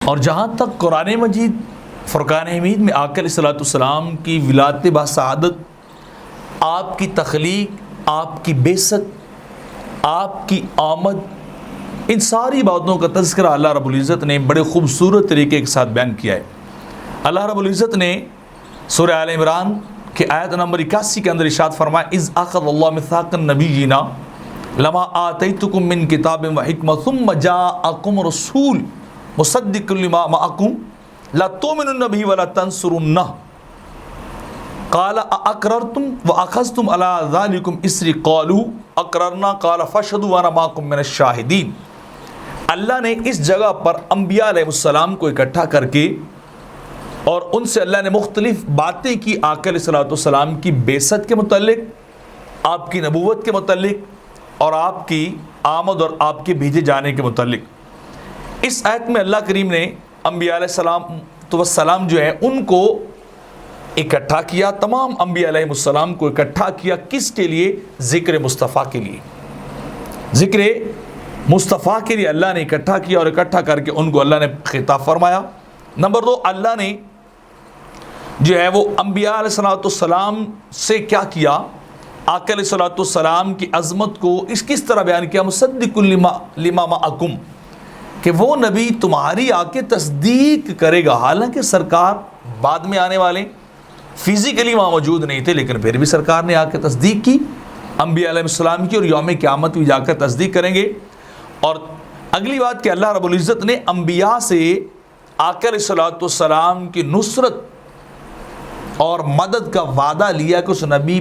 اور جہاں تک قرآن مجید فرقان حمید میں آقا علیہ السلام کی ولادت بسعادت، آپ کی تخلیق، آپ کی بعثت، آپ کی آمد، ان ساری باتوں کا تذکرہ اللہ رب العزت نے بڑے خوبصورت طریقے کے ساتھ بیان کیا ہے۔ اللہ رب العزت نے سورہ آل عمران کے آیت نمبر 81 کے اندر ارشاد فرمایا اذ اخذ اللہ میثاق النبیین لما آتیتکم من کتاب و حکمۃ ثم جاءکم رسول مصدق لما معکم لتؤمنن به ولتنصرنہ قال اقررتم واخذتم على ذلکم اسری قالوا اقررنا قال فاشهدوا وانا معکم من الشاہدین۔ اللہ نے اس جگہ پر انبیاء علیہ السلام کو اکٹھا کر کے اور ان سے اللہ نے مختلف باتیں کی آقا علیہ السلام کی بعثت کے متعلق، آپ کی نبوت کے متعلق اور آپ کی آمد اور آپ کے بھیجے جانے کے متعلق۔ اس آیت میں اللہ کریم نے انبیاء علیہ السلام جو ہیں ان کو اکٹھا کیا، تمام انبیاء علیہ السلام کو اکٹھا کیا، کس کے لیے؟ ذکر مصطفیٰ کے لیے۔ ذکر مصطفیٰ کے لیے اللہ نے اکٹھا کیا، اور اکٹھا کر کے ان کو اللہ نے خطاب فرمایا۔ نمبر 2، اللہ نے جو ہے وہ انبیاء علیہ السلام سے کیا کیا؟ آقا علیہ السلام کی عظمت کو کس طرح بیان کیا؟ مصدق لما معکم، کہ وہ نبی تمہاری آ کے تصدیق کرے گا، حالانکہ سرکار بعد میں آنے والے فزیکلی وہاں موجود نہیں تھے، لیکن پھر بھی سرکار نے آ کے تصدیق کی انبیاء علیہ السلام کی، اور یوم قیامت بھی جا کر تصدیق کریں گے۔ اور اگلی بات کہ اللہ رب العزت نے انبیاء سے آقا علیہ السلام کی نصرت اور مدد کا وعدہ لیا کہ اس نبی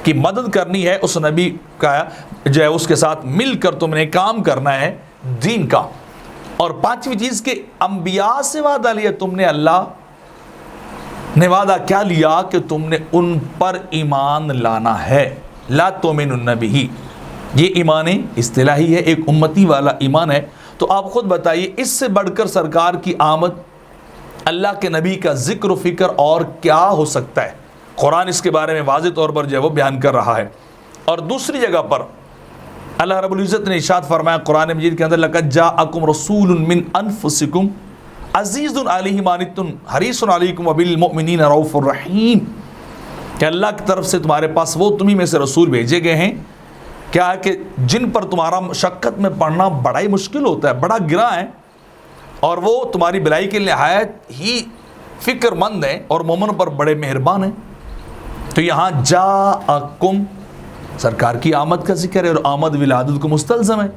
کی مدد کرنی ہے، اس نبی کا جو ہے اس کے ساتھ مل کر تم نے کام کرنا ہے دین کا۔ اور پانچویں چیز کہ انبیاء سے وعدہ لیا تم نے، اللہ نے وعدہ کیا لیا کہ تم نے ان پر ایمان لانا ہے، لا تؤمنن بہ۔ یہ ایمان اصطلاحی ہے، ایک امتی والا ایمان ہے۔ تو آپ خود بتائیے اس سے بڑھ کر سرکار کی آمد، اللہ کے نبی کا ذکر و فکر اور کیا ہو سکتا ہے؟ قرآن اس کے بارے میں واضح طور پر جو ہے وہ بیان کر رہا ہے۔ اور دوسری جگہ پر اللہ رب العزت نے ارشاد فرمایا قرآن مجید کے اندر لقد جاءکم رسول من انفسکم عزیز علیہ ما عنتم حریص علیکم وبالمؤمنین رؤوف الرحیم، کہ اللہ کی طرف سے تمہارے پاس وہ تمہیں میں سے رسول بھیجے گئے ہیں، کیا ہے کہ جن پر تمہارا مشقت میں پڑھنا بڑا ہی مشکل ہوتا ہے، بڑا گراں ہے، اور وہ تمہاری بھلائی کے نہایت ہی فکر مند ہیں اور مومن پر بڑے مہربان ہیں۔ تو یہاں جاءکم سرکار کی آمد کا ذکر ہے، اور آمد ولادت کو مستلزم ہے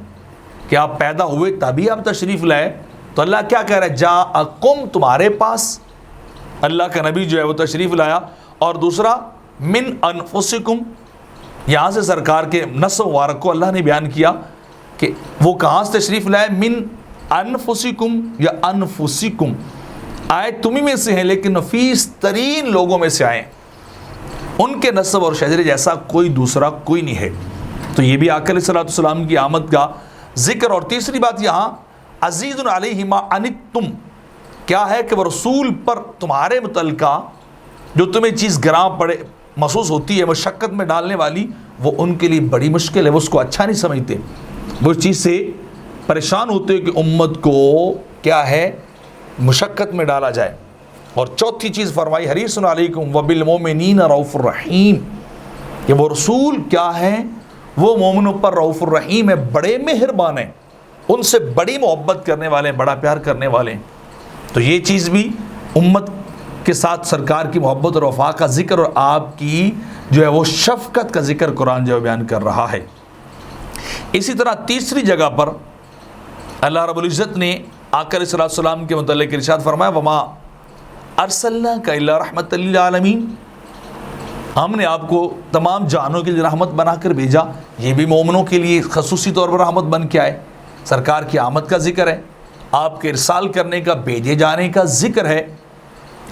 کہ آپ پیدا ہوئے تبھی آپ تشریف لائے۔ تو اللہ کیا کہہ رہا ہے؟ جاءکم، تمہارے پاس اللہ کا نبی جو ہے وہ تشریف لایا۔ اور دوسرا من انفسکم، یہاں سے سرکار کے نسب مبارک کو اللہ نے بیان کیا کہ وہ کہاں سے تشریف لائے، من انفسکم یا انفسکم، آئے تمہیں میں سے ہیں لیکن نفیس ترین لوگوں میں سے آئے، ان کے نسب اور شجرے جیسا کوئی دوسرا کوئی نہیں ہے۔ تو یہ بھی آقا علیہ السلام کی آمد کا ذکر۔ اور تیسری بات یہاں عزیز علیہ ما عنتم، کیا ہے کہ وہ رسول پر تمہارے متعلقہ جو تمہیں چیز گراں پڑے محسوس ہوتی ہے، مشقت میں ڈالنے والی، وہ ان کے لیے بڑی مشکل ہے، وہ اس کو اچھا نہیں سمجھتے، وہ اس چیز سے پریشان ہوتے ہیں کہ امت کو کیا ہے مشقت میں ڈالا جائے۔ اور چوتھی چیز فرمائی حریص علیکم وبالمؤمنین رؤوف الرحیم، کہ وہ رسول کیا ہے، وہ مومنوں پر رؤوف الرحیم ہے، بڑے مہربان ہیں، ان سے بڑی محبت کرنے والے ہیں، بڑا پیار کرنے والے ہیں۔ تو یہ چیز بھی امت کے ساتھ سرکار کی محبت اور وفا کا ذکر اور آپ کی جو ہے وہ شفقت کا ذکر قرآن جو ہے بیان کر رہا ہے۔ اسی طرح تیسری جگہ پر اللہ رب العزت نے آقا علیہ السلام کے متعلق ارشاد فرمایا وما ارسلناک الا رحمۃ للعالمین، ہم نے آپ کو تمام جہانوں کے لیے رحمت بنا کر بھیجا۔ یہ بھی مومنوں کے لیے خصوصی طور پر رحمت بن کے آئے۔ سرکار کی آمد کا ذکر ہے، آپ کے ارسال کرنے کا، بھیجے جانے کا ذکر ہے۔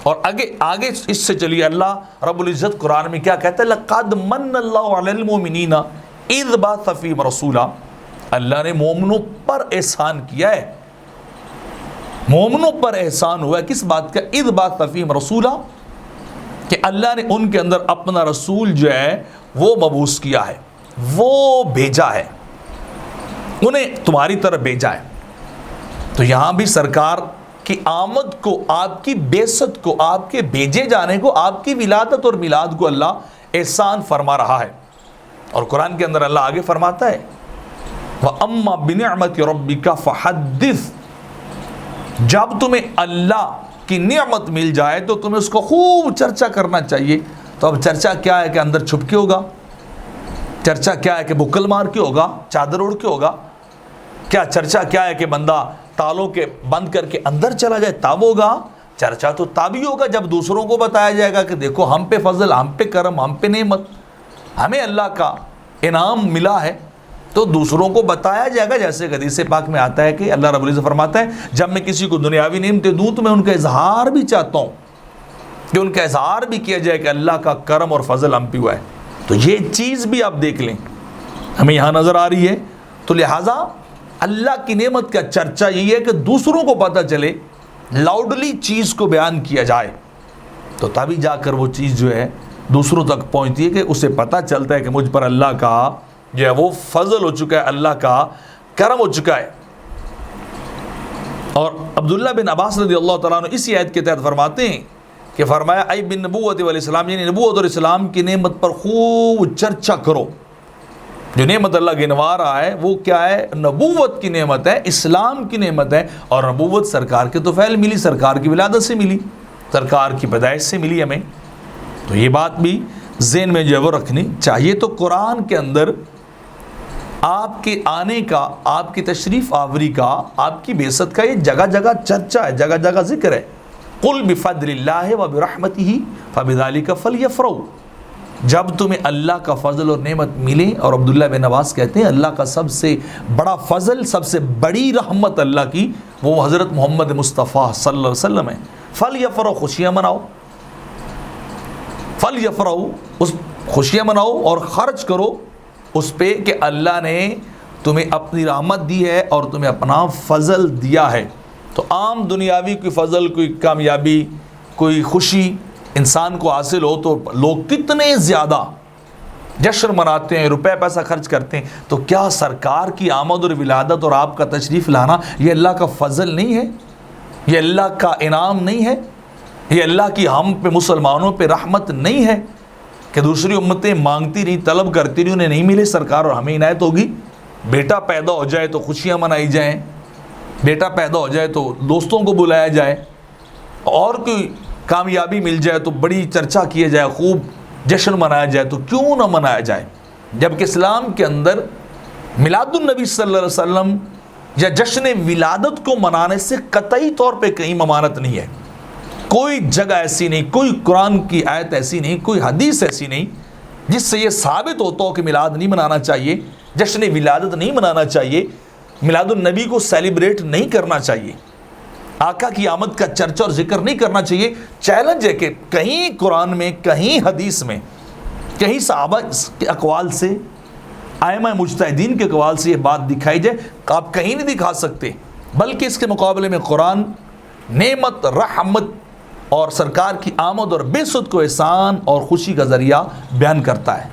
اور آگے اس سے چلیے اللہ رب العزت قرآن میں کیا کہتا ہے؟ لقد من اللہ علی المؤمنین اذ بعث فیہم رسولا، اللہ نے مومنوں پر احسان کیا ہے، مومنوں پر احسان ہوا ہے کس بات کا؟ اذ بعث فیہم رسولا، کہ اللہ نے ان کے اندر اپنا رسول جو ہے وہ مبعوث کیا ہے، وہ بھیجا ہے، انہیں تمہاری طرف بھیجا ہے۔ تو یہاں بھی سرکار کی آمد کو، آپ کی بعثت کو، آپ کے بھیجے جانے کو، آپ کی ولادت اور میلاد کو اللہ احسان فرما رہا ہے۔ اور قرآن کے اندر اللہ آگے فرماتا ہے وَأَمَّا بِنِعْمَةِ رَبِّكَ فَحَدِّثْ، جب تمہیں اللہ کی نعمت مل جائے تو تمہیں اس کو خوب چرچا کرنا چاہیے۔ تو اب چرچا کیا ہے کہ اندر چھپ کے ہوگا؟ چرچا کیا ہے کہ بکل مار کے ہوگا، چادر اڑ کے ہوگا؟ کیا چرچا کیا ہے کہ بندہ تالوں کے بند کر کے اندر چلا جائے تب ہوگا؟ چرچا تو تب ہی ہوگا جب دوسروں کو بتایا جائے گا کہ دیکھو ہم پہ فضل، ہم پہ کرم، ہم پہ نعمت، ہمیں اللہ کا انعام ملا ہے، تو دوسروں کو بتایا جائے گا۔ جیسے حدیث پاک میں آتا ہے کہ اللہ رب العزت فرماتا ہے جب میں کسی کو دنیاوی نعمتیں دوں تو میں ان کا اظہار بھی چاہتا ہوں کہ ان کا اظہار بھی کیا جائے کہ اللہ کا کرم اور فضل ہم پہ ہوا ہے۔ تو یہ چیز بھی آپ دیکھ لیں ہمیں یہاں نظر آ رہی ہے۔ تو لہٰذا اللہ کی نعمت کا چرچا یہ ہے کہ دوسروں کو پتہ چلے، لاؤڈلی چیز کو بیان کیا جائے، تو تبھی جا کر وہ چیز جو ہے دوسروں تک پہنچتی ہے کہ اسے پتہ چلتا ہے کہ مجھ پر اللہ کا جو ہے وہ فضل ہو چکا ہے، اللہ کا کرم ہو چکا ہے۔ اور عبداللہ بن عباس رضی اللہ تعالیٰ عنہ اسی آیت کے تحت فرماتے ہیں کہ فرمایا ای بن نبوت والاسلام، یعنی نبوت اور اسلام کی نعمت پر خوب چرچا کرو۔ جو نعمت اللہ گنوا رہا ہے وہ کیا ہے؟ نبوت کی نعمت ہے، اسلام کی نعمت ہے۔ اور نبوت سرکار کے طفیل ملی، سرکار کی ولادت سے ملی، سرکار کی پیدائش سے ملی ہمیں۔ تو یہ بات بھی ذہن میں جو ہے وہ رکھنی چاہیے۔ تو قرآن کے اندر آپ کے آنے کا، آپ کی تشریف آوری کا، آپ کی بعثت کا یہ جگہ جگہ چرچا ہے، جگہ جگہ ذکر ہے۔ قُلْ بِفَضْلِ اللَّهِ وَبِرَحْمَتِهِ فَبِذَلِكَ فَلْيَفْرَحُوا، جب تمہیں اللہ کا فضل اور نعمت ملے، اور عبداللہ بن عباس کہتے ہیں اللہ کا سب سے بڑا فضل، سب سے بڑی رحمت اللہ کی وہ حضرت محمد مصطفیٰ صلی اللہ علیہ وسلم ہے۔ فَلْيَفْرَحُوا، خوشیاں مناؤ، فَلْيَفْرَحُوا، اس خوشیاں مناؤ اور خرچ کرو اس پہ کہ اللہ نے تمہیں اپنی رحمت دی ہے اور تمہیں اپنا فضل دیا ہے۔ تو عام دنیاوی کوئی فضل، کوئی کامیابی، کوئی خوشی انسان کو حاصل ہو تو لوگ کتنے زیادہ جشن مناتے ہیں، روپے پیسہ خرچ کرتے ہیں۔ تو کیا سرکار کی آمد اور ولادت اور آپ کا تشریف لانا یہ اللہ کا فضل نہیں ہے؟ یہ اللہ کا انعام نہیں ہے؟ یہ اللہ کی ہم پہ، مسلمانوں پہ رحمت نہیں ہے کہ دوسری امتیں مانگتی رہی، طلب کرتی رہی، انہیں نہیں ملے سرکار اور ہمیں عنایت ہوگی؟ بیٹا پیدا ہو جائے تو خوشیاں منائی جائیں، بیٹا پیدا ہو جائے تو دوستوں کو بلایا جائے، اور کوئی کامیابی مل جائے تو بڑی چرچا کیا جائے، خوب جشن منایا جائے، تو کیوں نہ منایا جائے؟ جبکہ اسلام کے اندر میلاد النبی صلی اللہ علیہ وسلم یا جشن ولادت کو منانے سے قطعی طور پہ کہیں ممانعت نہیں ہے۔ کوئی جگہ ایسی نہیں، کوئی قرآن کی آیت ایسی نہیں، کوئی حدیث ایسی نہیں جس سے یہ ثابت ہوتا ہو کہ میلاد نہیں منانا چاہیے، جشن ولادت نہیں منانا چاہیے، میلاد النبی کو سیلیبریٹ نہیں کرنا چاہیے، آقا کی آمد کا چرچا اور ذکر نہیں کرنا چاہیے۔ چیلنج ہے کہ کہیں قرآن میں، کہیں حدیث میں، کہیں صحابہ کے اقوال سے، ائمہ مجتہدین کے اقوال سے یہ بات دکھائی جائے، آپ کہیں نہیں دکھا سکتے، بلکہ اس کے مقابلے میں قرآن نعمت، رحمت اور سرکار کی آمد اور بعثت کو احسان اور خوشی کا ذریعہ بیان کرتا ہے۔